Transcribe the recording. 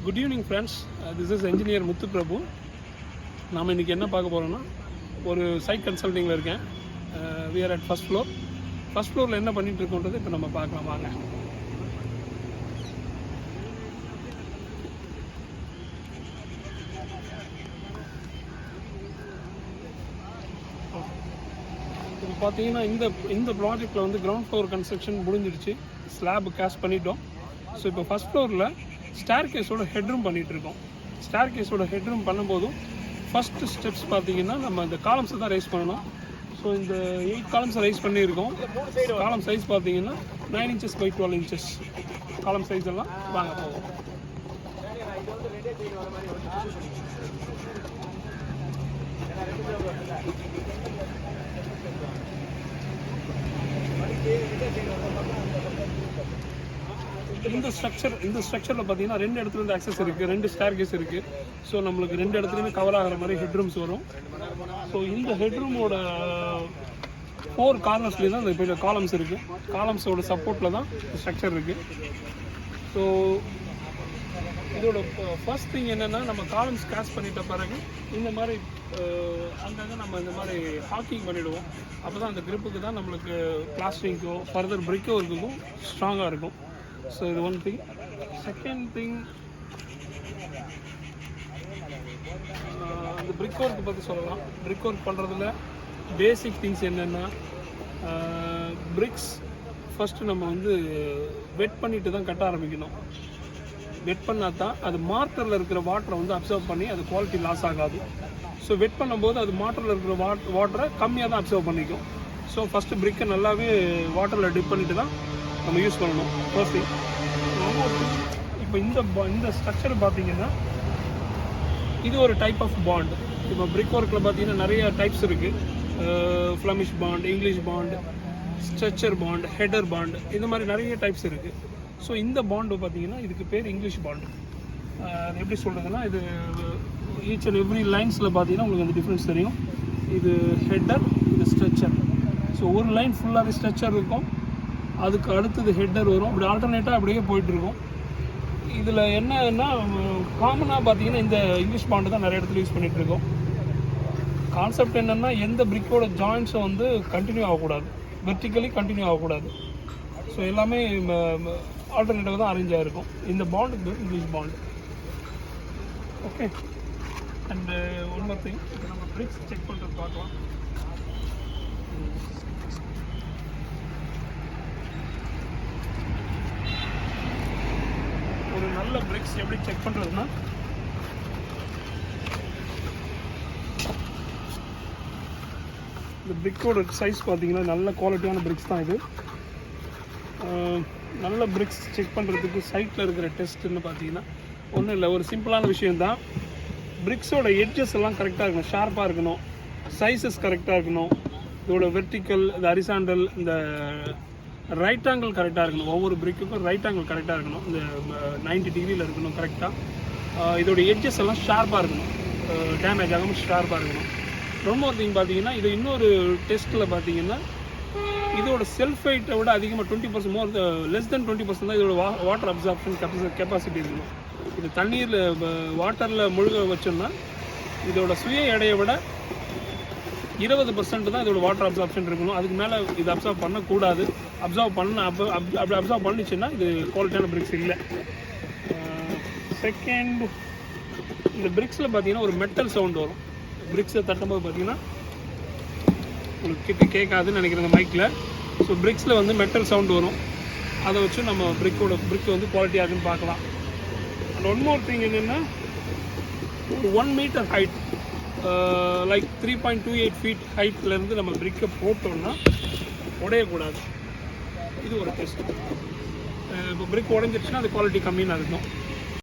Good evening friends, this is engineer Muthuprabu. நாம் இன்றைக்கி என்ன பார்க்க போகிறோம்னா ஒரு சைட் கன்சல்டிங்கில் இருக்கேன். We are at first floor. First ஃப்ளோரில் என்ன பண்ணிகிட்டு இருக்கோன்றது இப்போ நம்ம பார்க்கலாம் வாங்க. இப்போ பார்த்தீங்கன்னா இந்த ப்ராஜெக்டில் வந்து கிரவுண்ட் ஃப்ளோர் கன்ஸ்ட்ரக்ஷன் முடிஞ்சிடுச்சு. ஸ்லாப் கேஸ்ட் பண்ணிட்டோம். ஸோ இப்போ ஃபஸ்ட் ஃப்ளோரில் ஸ்டேர் கேஸோட ஹெட்ரூம் பண்ணிகிட்ருக்கோம். ஸ்டேர் கேஸோட ஹெட்ரூம் பண்ணும்போதும் ஃபஸ்ட்டு ஸ்டெப்ஸ் பார்த்தீங்கன்னா நம்ம இந்த காலம்ஸை தான் ரைஸ் பண்ணணும். ஸோ இந்த 8 காலம்ஸை ரைஸ் பண்ணியிருக்கோம். காலம் சைஸ் பார்த்தீங்கன்னா 9 inches by 12 inches காலம் சைஸ் எல்லாம் வாங்க போவோம். இந்த ஸ்ட்ரக்சரில் பார்த்தீங்கன்னா 2 இடத்துல இருந்து ஆக்சஸ் இருக்குது, 2 ஸ்டேர் கேஸ் இருக்குது. ஸோ நம்மளுக்கு 2 இடத்துலையுமே கவர் ஆகிற மாதிரி ஹெட்ரூம்ஸ் வரும். ஸோ இந்த ஹெட்ரூமோட 4 கார்னர்ஸ்லேயும் தான் இந்த காலம்ஸ் இருக்குது. காலம்ஸோட சப்போர்ட்டில் தான் ஸ்ட்ரக்சர் இருக்குது. ஸோ இதோட ஃபர்ஸ்ட் திங் என்னென்னா, நம்ம காலம்ஸ் கேஸ்ட் பண்ணிட்ட பிறகு இந்த மாதிரி அங்கங்கே நம்ம இந்த மாதிரி ஹாக்கிங் பண்ணிவிடுவோம். அப்போ தான் அந்த கிரிப்புக்கு தான் நம்மளுக்கு பிளாஸ்டிங்க்கோ ஃபர்தர் பிரிக் ஒர்க்குக்கும் ஸ்ட்ராங்காக இருக்கும். ஸோ இது ஒன் திங். செகண்ட் திங், அந்த பிரிக் ஒர்க் பற்றி சொல்லலாம். பிரிக் ஒர்க் பண்ணுறதுல பேசிக் திங்ஸ் என்னென்னா, பிரிக்ஸ் ஃபஸ்ட்டு நம்ம வந்து வெட் பண்ணிட்டு தான் கட்ட ஆரம்பிக்கணும். வெட் பண்ணால் தான் அது மார்ட்டரில் இருக்கிற வாட்டரை வந்து அப்சர்வ் பண்ணி அது குவாலிட்டி லாஸ் ஆகாது. ஸோ வெட் பண்ணும்போது அது மார்ட்டரில் இருக்கிற வாட்டரை கம்மியாக தான் அப்சர்வ் பண்ணிக்கும். ஸோ ஃபஸ்ட்டு பிரிக்கை நல்லாவே வாட்டரில் டிப் பண்ணிட்டு தான் நம்ம யூஸ் பண்ணணும். First thing. இப்போ இந்த ஸ்ட்ரக்சர் பார்த்தீங்கன்னா இது ஒரு டைப் ஆஃப் பாண்ட். இப்போ பிரிக் ஒர்க்கில் பார்த்தீங்கன்னா நிறைய டைப்ஸ் இருக்குது. Flemish bond, English bond, stretcher bond, header bond, இந்த மாதிரி நிறைய டைப்ஸ் இருக்குது. ஸோ இந்த பாண்டு பார்த்தீங்கன்னா இதுக்கு பேர் இங்கிலீஷ் பாண்டு. அது எப்படி சொல்கிறதுன்னா, இது ஈச் அண்ட் எவ்ரி லைன்ஸில் பார்த்தீங்கன்னா உங்களுக்கு அந்த டிஃப்ரென்ஸ் தெரியும். இது ஹெட்டர், இது ஸ்ட்ரெச்சர். ஸோ ஒரு லைன் ஃபுல்லாகவே ஸ்ட்ரெச்சர் இருக்கும், அதுக்கு அடுத்தது ஹெட்டர் வரும். இப்படி ஆல்டர்னேட்டாக அப்படியே போயிட்டுருக்கும். இதில் என்னன்னா, காமனாக பார்த்தீங்கன்னா இந்த இங்கிலீஷ் பாண்டு தான் நிறைய இடத்துல யூஸ் பண்ணிகிட்ருக்கோம். கான்செப்ட் என்னென்னா, எந்த பிரிக்கோட ஜாயின்ஸும் வந்து கண்டினியூ ஆகக்கூடாது, வெர்டிக்கலி கண்டினியூ ஆகக்கூடாது. ஸோ எல்லாமே ஆல்டர்னேட்டிவாக தான் அரேஞ்ச் ஆகிருக்கும். இந்த பாண்டுக்கு English bond. Okay. And one more thing, இப்போ நம்ம பிரிக்ஸ் செக் பண்ணுறது பார்க்கலாம். ஒரு நல்ல பிரிக்ஸ் எப்படி செக் பண்ணுறதுன்னா, இந்த பிரிக்கோட சைஸ் பார்த்தீங்கன்னா நல்ல குவாலிட்டியான பிரிக்ஸ் தான் இது. நல்ல பிரிக்ஸ் செக் பண்ணுறதுக்கு சைட்டில் இருக்கிற டெஸ்ட்டுன்னு பார்த்தீங்கன்னா ஒன்றும் இல்லை, ஒரு சிம்பிளான விஷயந்தான். பிரிக்ஸோட எட்ஜஸ் எல்லாம் கரெக்டாக இருக்கணும், ஷார்ப்பாக இருக்கணும், சைஸஸ் கரெக்டாக இருக்கணும். இதோட வெர்டிக்கல், இந்த ஹரிசாண்டல், இந்த ரைட் ஆங்கிள் கரெக்டாக இருக்கணும். ஒவ்வொரு பிரிக்குக்கும் ரைட் ஆங்கிள் கரெக்டாக இருக்கணும். இந்த 90 டிகிரியில் இருக்கணும் கரெக்டாக. இதோட எட்ஜஸ் எல்லாம் ஷார்ப்பாக இருக்கணும், டேமேஜ் ஆகாமல் ஷார்ப்பாக இருக்கணும். ரொம்ப திங் பார்த்தீங்கன்னா, இது இன்னொரு டெஸ்ட்டில் பார்த்தீங்கன்னா இதோட செல்ஃப் வெயிட்டை விட அதிகமாக 20% லெஸ் தென் 20% தான் இதோட வாட்டர் அப்சார்ப்ஷன் கெப்பாசிட்டி இருக்கணும். இது தண்ணீரில் வாட்டரில் முழுக வச்சோம்னா இதோட சுய எடையை விட 20% தான் இதோட வாட்டர் அப்சார்ப்ஷன் இருக்கணும். அதுக்கு மேலே இது அப்சர்வ் பண்ணக்கூடாது. அப்சர்வ் பண்ணிச்சுன்னா இது குவாலிட்டியான பிரிக்ஸ் இல்லை. செகண்ட், இந்த பிரிக்ஸில் பார்த்தீங்கன்னா ஒரு மெட்டல் சவுண்ட் வரும். பிரிக்ஸை தட்டும்போது பார்த்தீங்கன்னா உங்களுக்கு கிட்ட கேட்காதுன்னு நினைக்கிறேங்க மைக்கில். ஸோ பிரிக்ஸில் வந்து மெட்டல் சவுண்ட் வரும். அதை வச்சு நம்ம பிரிக் வந்து குவாலிட்டி ஆகுதுன்னு பார்க்கலாம். அண்ட் ஒன் மோர் திங் என்னென்னா, ஒரு 1 meter ஹைட், லைக் 3.28 feet ஹைட்லேருந்து நம்ம பிரிக்கை போட்டோம்னா உடையக்கூடாது. இது ஒரு டெஸ்ட். இப்போ பிரிக் உடஞ்சிருச்சுன்னா அது குவாலிட்டி கம்மின்னு இருக்கும்.